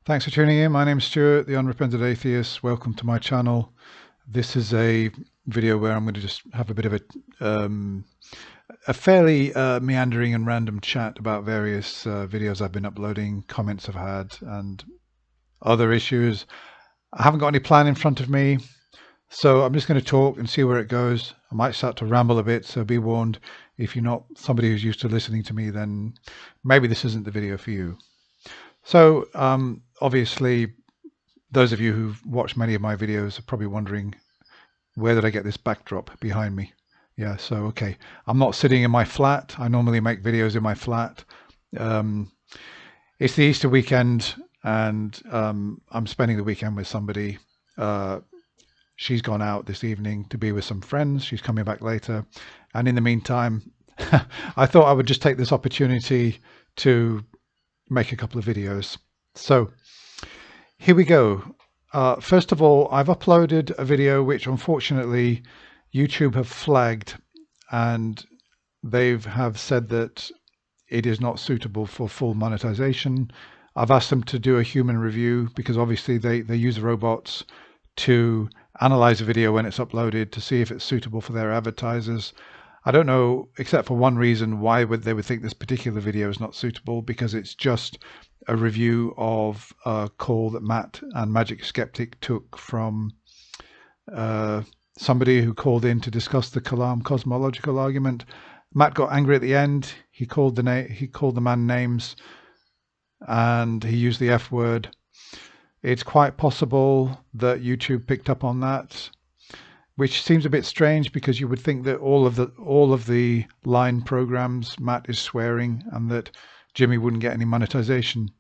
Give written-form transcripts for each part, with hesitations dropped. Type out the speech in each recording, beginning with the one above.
Thanks for tuning in. My name's Stuart, the Unrepentant Atheist. Welcome to my channel. This is a video where I'm going to just have a bit of a fairly meandering and random chat about various videos I've been uploading, comments I've had, and other issues. I haven't got any plan in front of me, so I'm just going to talk and see where it goes. I might start to ramble a bit, so be warned. If you're not somebody who's used to listening to me, then maybe this isn't the video for you. So obviously, those of you who've watched many of my videos are probably wondering, where did I get this backdrop behind me? Yeah, so okay, I'm not sitting in my flat. I normally make videos in my flat. It's the Easter weekend, and I'm spending the weekend with somebody. She's gone out this evening to be with some friends. She's coming back later. And in the meantime, I thought I would just take this opportunity to make a couple of videos. So here we go. First of all, I've uploaded a video which unfortunately YouTube have flagged, and they have said that it is not suitable for full monetization. I've asked them to do a human review because obviously they use robots to analyze a video when it's uploaded to see if it's suitable for their advertisers. I don't know, except for one reason, why they would think this particular video is not suitable, because it's just a review of a call that Matt and Magic Skeptic took from somebody who called in to discuss the Kalam cosmological argument. Matt got angry at the end. He called the man names, and he used the F word. It's quite possible that YouTube picked up on that, which seems a bit strange because you would think that all of the line programs Matt is swearing and that Jimmy wouldn't get any monetization.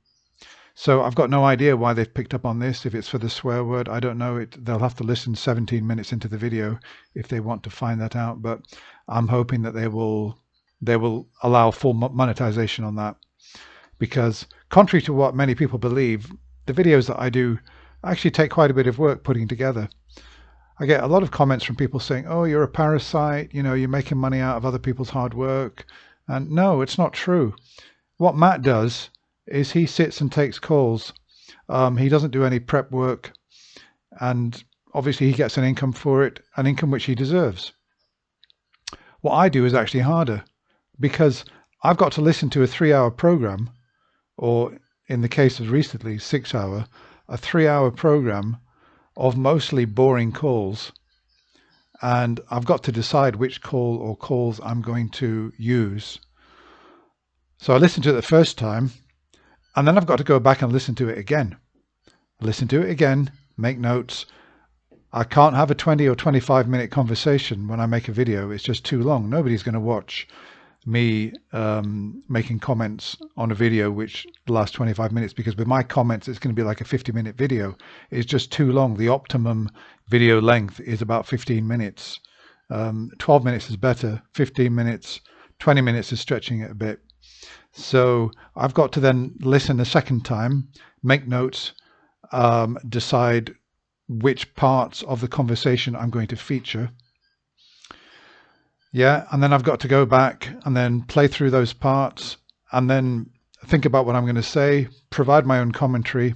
So I've got no idea why they've picked up on this. If it's for the swear word, I don't know. They'll have to listen 17 minutes into the video if they want to find that out. But I'm hoping that they will allow full monetization on that, because contrary to what many people believe, the videos that I do actually take quite a bit of work putting together. I get a lot of comments from people saying, oh, you're a parasite, you know, you're making money out of other people's hard work. And no, it's not true. What Matt does is he sits and takes calls. He doesn't do any prep work, and obviously he gets an income for it, an income which he deserves. What I do is actually harder, because I've got to listen to a 3-hour program, or in the case of recently, 6-hour, a 3-hour program of mostly boring calls, and I've got to decide which call or calls I'm going to use. So I listened to it the first time, and then I've got to go back and listen to it again. Make notes. I can't have a 20 or 25-minute conversation when I make a video. It's just too long. Nobody's going to watch me making comments on a video which lasts 25 minutes, because with my comments it's going to be like a 50-minute video. It's just too long. The optimum video length is about 15 minutes. 12 minutes is better. 15 minutes, 20 minutes is stretching it a bit. So I've got to then listen a second time, make notes, decide which parts of the conversation I'm going to feature. Yeah, and then I've got to go back and then play through those parts and then think about what I'm going to say, provide my own commentary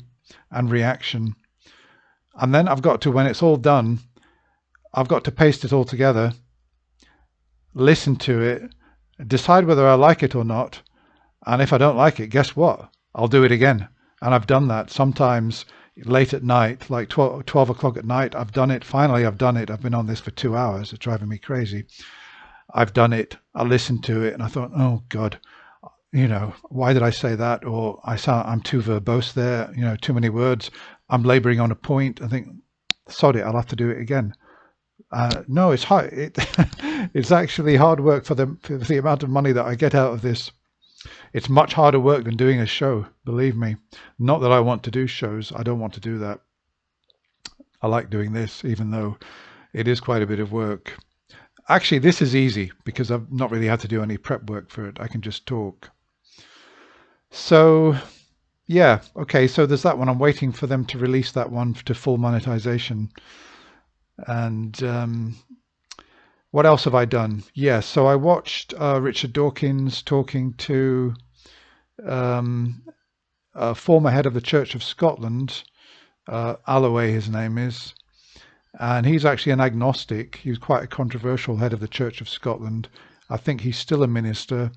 and reaction. And then I've got to, when it's all done, I've got to paste it all together, listen to it, decide whether I like it or not. And if I don't like it, guess what? I'll do it again. And I've done that sometimes late at night, like 12 o'clock at night. I've done it. Finally, I've done it. I've been on this for 2 hours. It's driving me crazy. I've done it. I listened to it and I thought, oh God, you know, why did I say that? Or I'm too verbose there, you know, too many words. I'm laboring on a point. I think, sod it, I'll have to do it again. No, it's hard. It's actually hard work for the amount of money that I get out of this. It's much harder work than doing a show, believe me. Not that I want to do shows. I don't want to do that. I like doing this, even though it is quite a bit of work. Actually, this is easy because I've not really had to do any prep work for it. I can just talk. So, yeah, okay, so there's that one. I'm waiting for them to release that one to full monetization. And what else have I done? Yeah, so I watched Richard Dawkins talking to former head of the Church of Scotland, Alloway his name is, and he's actually an agnostic. He was quite a controversial head of the Church of Scotland. I think he's still a minister,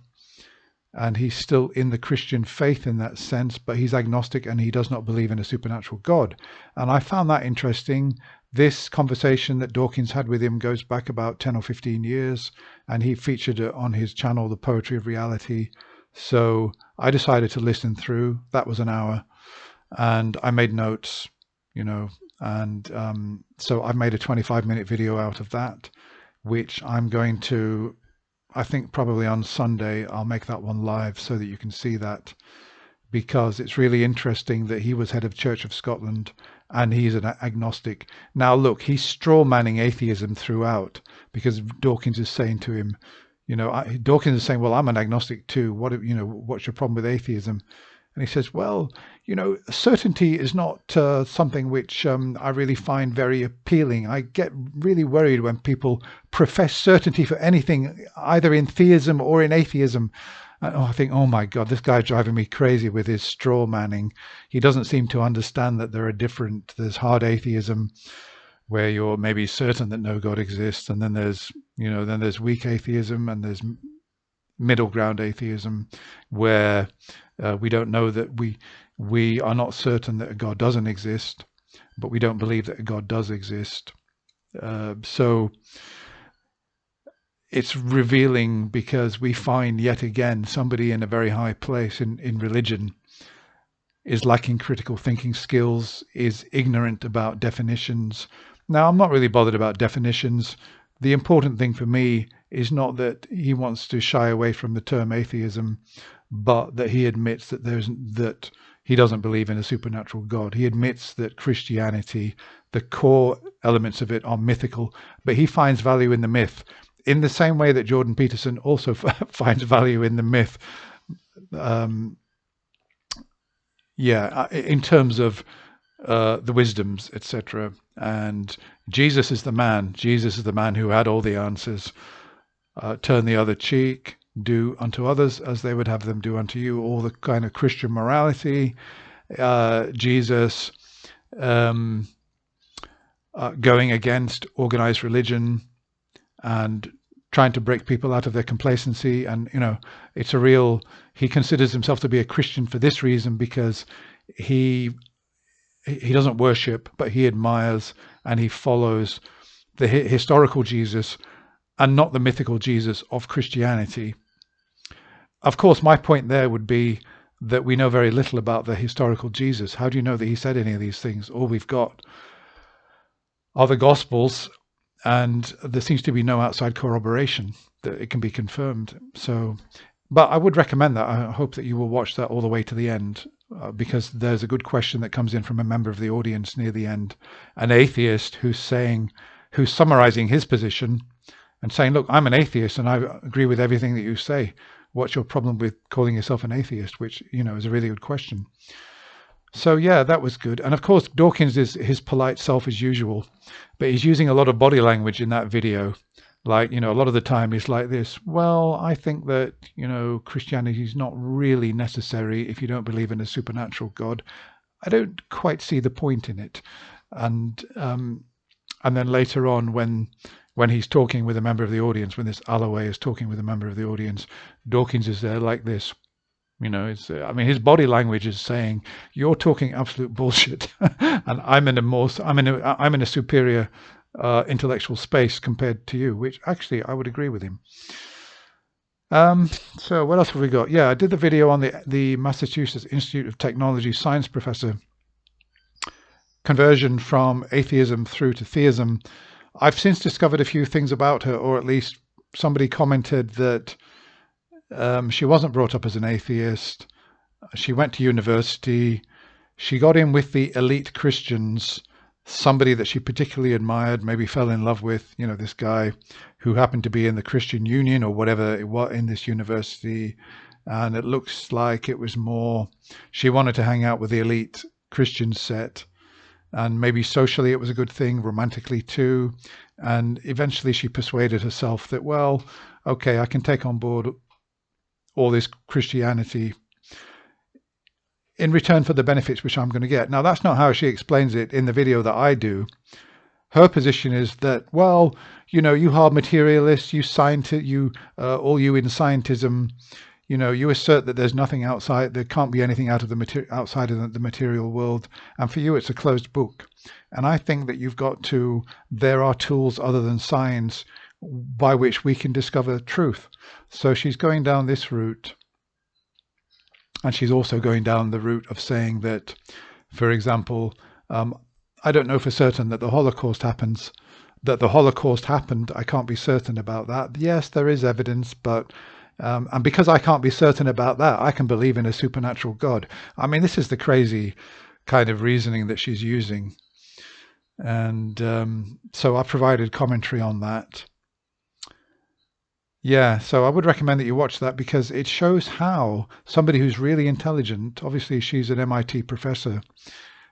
and he's still in the Christian faith in that sense, but he's agnostic and he does not believe in a supernatural God. And I found that interesting. This conversation that Dawkins had with him goes back about 10 or 15 years, and he featured it on his channel, The Poetry of Reality. So I decided to listen through. That was an hour, and I made notes, and so I've made a 25-minute video out of that, which I'm going to, I think probably on Sunday, I'll make that one live so that you can see that, because it's really interesting that he was head of Church of Scotland and he's an agnostic. Now look, he's straw-manning atheism throughout, because Dawkins is saying to him, Dawkins is saying, well, I'm an agnostic too. What's your problem with atheism? And he says, well, certainty is not something which I really find very appealing. I get really worried when people profess certainty for anything, either in theism or in atheism. And I think, oh my God, this guy's driving me crazy with his straw manning. He doesn't seem to understand that there's hard atheism, where you're maybe certain that no God exists, and then there's weak atheism, and there's middle ground atheism, where we don't know that we are not certain that a God doesn't exist, but we don't believe that a God does exist. So it's revealing, because we find yet again somebody in a very high place in religion is lacking critical thinking skills, is ignorant about definitions. Now, I'm not really bothered about definitions. The important thing for me is not that he wants to shy away from the term atheism, but that he admits that he doesn't believe in a supernatural God. He admits that Christianity, the core elements of it, are mythical, but he finds value in the myth, in the same way that Jordan Peterson also finds value in the myth. In terms of the wisdoms, etc. And Jesus is the man. Jesus is the man who had all the answers. Turn the other cheek, do unto others as they would have them do unto you, all the kind of Christian morality. Jesus going against organized religion and trying to break people out of their complacency. And he considers himself to be a Christian for this reason, because he doesn't worship, but he admires and he follows the historical Jesus and not the mythical Jesus of Christianity. Of course, my point there would be that we know very little about the historical Jesus. How do you know that he said any of these things? All we've got are the Gospels, and there seems to be no outside corroboration that it can be confirmed. So, but I would recommend that. I hope that you will watch that all the way to the end, because there's a good question that comes in from a member of the audience near the end, an atheist who's summarizing his position and saying, look, I'm an atheist and I agree with everything that you say. What's your problem with calling yourself an atheist? Which, is a really good question. So yeah, that was good. And of course, Dawkins is his polite self as usual, but he's using a lot of body language in that video. Like, a lot of the time he's like this, well, I think that, Christianity is not really necessary if you don't believe in a supernatural God. I don't quite see the point in it. And then later on, when he's talking with a member of the audience, when this Alloway is talking with a member of the audience, Dawkins is there like this. His body language is saying, you're talking absolute bullshit, and I'm in a superior intellectual space compared to you, which actually I would agree with him. So what else have we got? Yeah, I did the video on the Massachusetts Institute of Technology science professor, conversion from atheism through to theism. I've since discovered a few things about her, or at least somebody commented that she wasn't brought up as an atheist. She went to university. She got in with the elite Christians, somebody that she particularly admired, maybe fell in love with, this guy who happened to be in the Christian Union or whatever it was in this university. And it looks like it was more, she wanted to hang out with the elite Christian set. And maybe socially it was a good thing, romantically too. And eventually she persuaded herself that, well, okay, I can take on board all this Christianity. in return for the benefits which I'm going to get. Now, that's not how she explains it in the video that I do. Her position is that, well, you know, you hard materialists, you scientists, all you in scientism, you know, you assert that there's nothing outside, there can't be anything out of outside of the material world, and for you it's a closed book. And I think that there are tools other than science by which we can discover truth. So she's going down this route. And she's also going down the route of saying that, for example, I don't know for certain that the Holocaust happened. I can't be certain about that. Yes, there is evidence, but and because I can't be certain about that, I can believe in a supernatural God. I mean, this is the crazy kind of reasoning that she's using. And so I provided commentary on that. Yeah, so I would recommend that you watch that, because it shows how somebody who's really intelligent, obviously she's an MIT professor,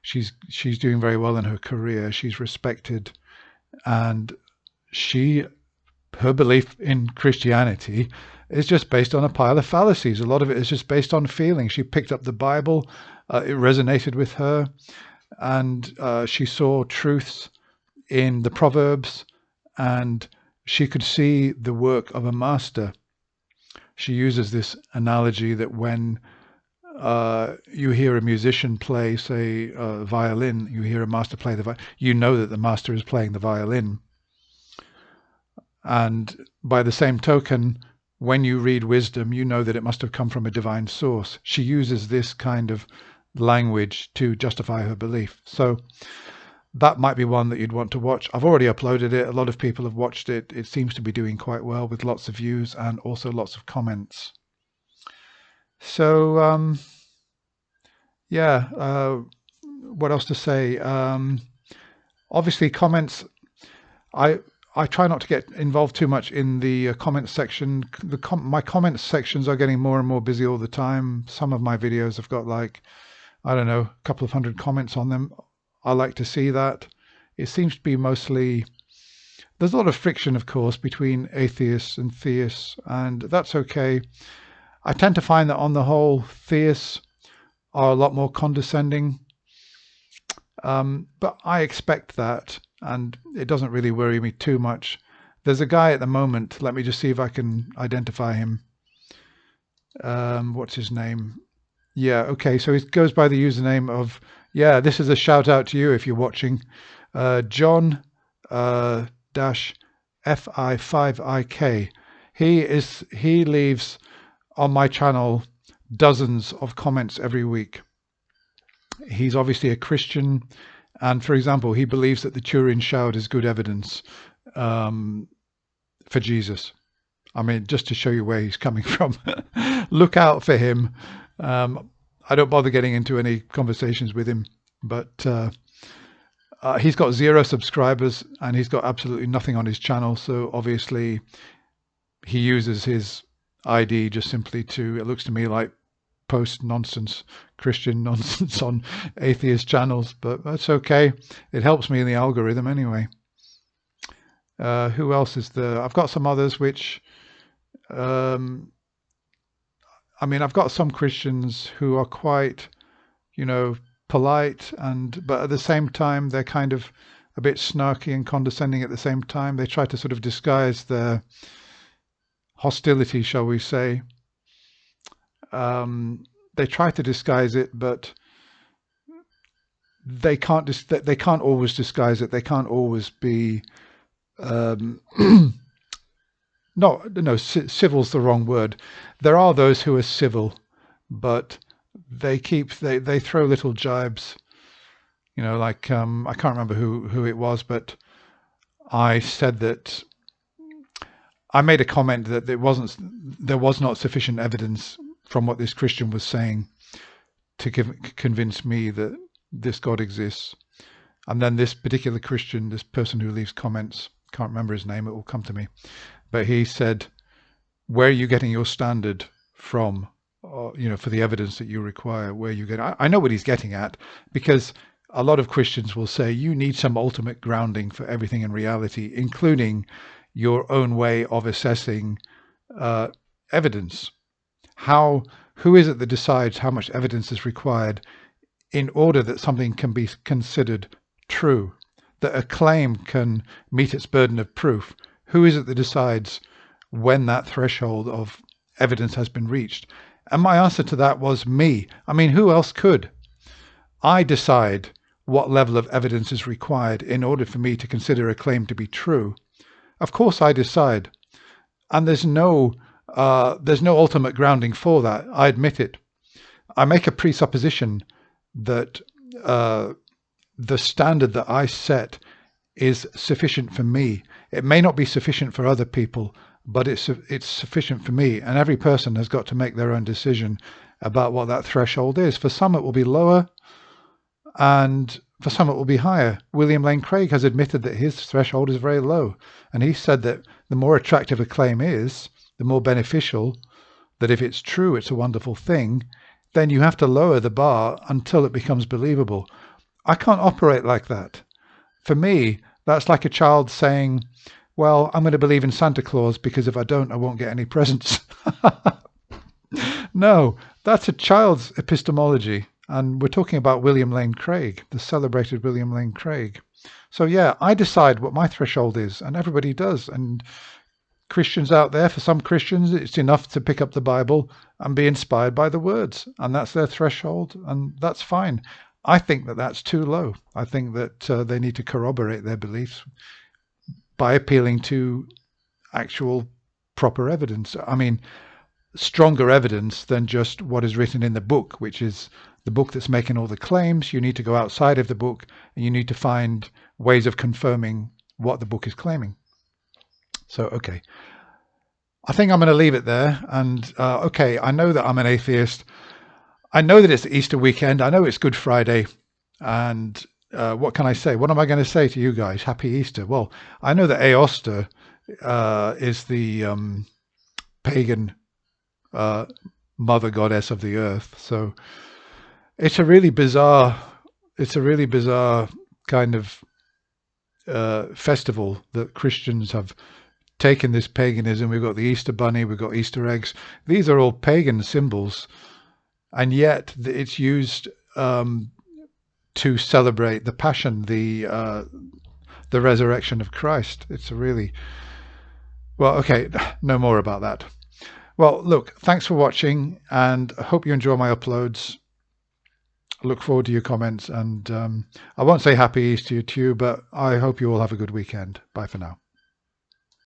she's doing very well in her career, she's respected, and her belief in Christianity is just based on a pile of fallacies. A lot of it is just based on feeling. She picked up the Bible, it resonated with her, and she saw truths in the Proverbs, and she could see the work of a master. She uses this analogy that when you hear a musician play, say, a violin, you hear a master play the violin, you know that the master is playing the violin. And by the same token, when you read wisdom, you know that it must have come from a divine source. She uses this kind of language to justify her belief. So that might be one that you'd want to watch. I've already uploaded it. A lot of people have watched it. It seems to be doing quite well with lots of views and also lots of comments. So, yeah, what else to say? Obviously, comments. I try not to get involved too much in the comments section. My comments sections are getting more and more busy all the time. Some of my videos have got, like, I don't know, a couple of hundred comments on them. I like to see that. It seems to be mostly, there's a lot of friction, of course, between atheists and theists, and that's okay. I tend to find that on the whole, theists are a lot more condescending, but I expect that, and it doesn't really worry me too much. There's a guy at the moment, let me just see if I can identify him. What's his name? Yeah, okay, so he goes by the username of, yeah, this is a shout out to you if you're watching, John -FI5IK. He leaves on my channel dozens of comments every week. He's obviously a Christian, and for example, he believes that the Turin Shroud is good evidence for Jesus. I mean, just to show you where he's coming from. Look out for him. I don't bother getting into any conversations with him, but he's got 0 subscribers and he's got absolutely nothing on his channel. So obviously he uses his ID just simply to, it looks to me like, post nonsense, Christian nonsense on atheist channels, but that's okay. It helps me in the algorithm anyway. Who else is there? I've got some others which, I mean, I've got some Christians who are quite, you know, polite, but at the same time, they're kind of a bit snarky and condescending at the same time. They try to sort of disguise their hostility, shall we say. They try to disguise it, but they can't always disguise it. They can't always be, no, civil's the wrong word. There are those who are civil, but they throw little jibes, you know, like, I can't remember who it was, but I said that I made a comment that there was not sufficient evidence from what this Christian was saying to convince me that this God exists. And then this particular Christian, this person who leaves comments, can't remember his name, it will come to me, but he said, where are you getting your standard from, you know, for the evidence that you require? Where you get, I know what he's getting at, because a lot of Christians will say you need some ultimate grounding for everything in reality, including your own way of assessing evidence. How Who is it that decides how much evidence is required in order that something can be considered true, that a claim can meet its burden of proof? Who is it that decides when that threshold of evidence has been reached? And my answer to that was me. I mean, who else could? I decide what level of evidence is required in order for me to consider a claim to be true. Of course I decide. And there's no ultimate grounding for that. I admit it. I make a presupposition that the standard that I set is sufficient for me. It may not be sufficient for other people, but it's sufficient for me. And every person has got to make their own decision about what that threshold is. For some, it will be lower, and for some, it will be higher. William Lane Craig has admitted that his threshold is very low. And he said that the more attractive a claim is, the more beneficial, that if it's true, it's a wonderful thing, then you have to lower the bar until it becomes believable. I can't operate like that. For me, that's like a child saying, well, I'm going to believe in Santa Claus because if I don't, I won't get any presents. No, that's a child's epistemology. And we're talking about William Lane Craig, the celebrated William Lane Craig. So yeah, I decide what my threshold is, and everybody does. And Christians out there, for some Christians, it's enough to pick up the Bible and be inspired by the words, and that's their threshold, and that's fine. I think that that's too low. I think that they need to corroborate their beliefs by appealing to actual proper evidence. I mean, stronger evidence than just what is written in the book, which is the book that's making all the claims. You need to go outside of the book, and you need to find ways of confirming what the book is claiming. So, okay, I think I'm going to leave it there. And okay, I know that I'm an atheist. I know that it's Easter weekend. I know it's Good Friday. And what can I say? What am I going to say to you guys? Happy Easter. Well, I know that Aosta is the pagan mother goddess of the earth. So it's a really bizarre kind of festival that Christians have taken this paganism. We've got the Easter bunny, we've got Easter eggs. These are all pagan symbols, and yet it's used to celebrate the passion, the resurrection of Christ. It's a really, well, okay, no more about that. Well, look, thanks for watching, and I hope you enjoy my uploads. I look forward to your comments, and I won't say happy Easter to you, but I hope you all have a good weekend. Bye for now.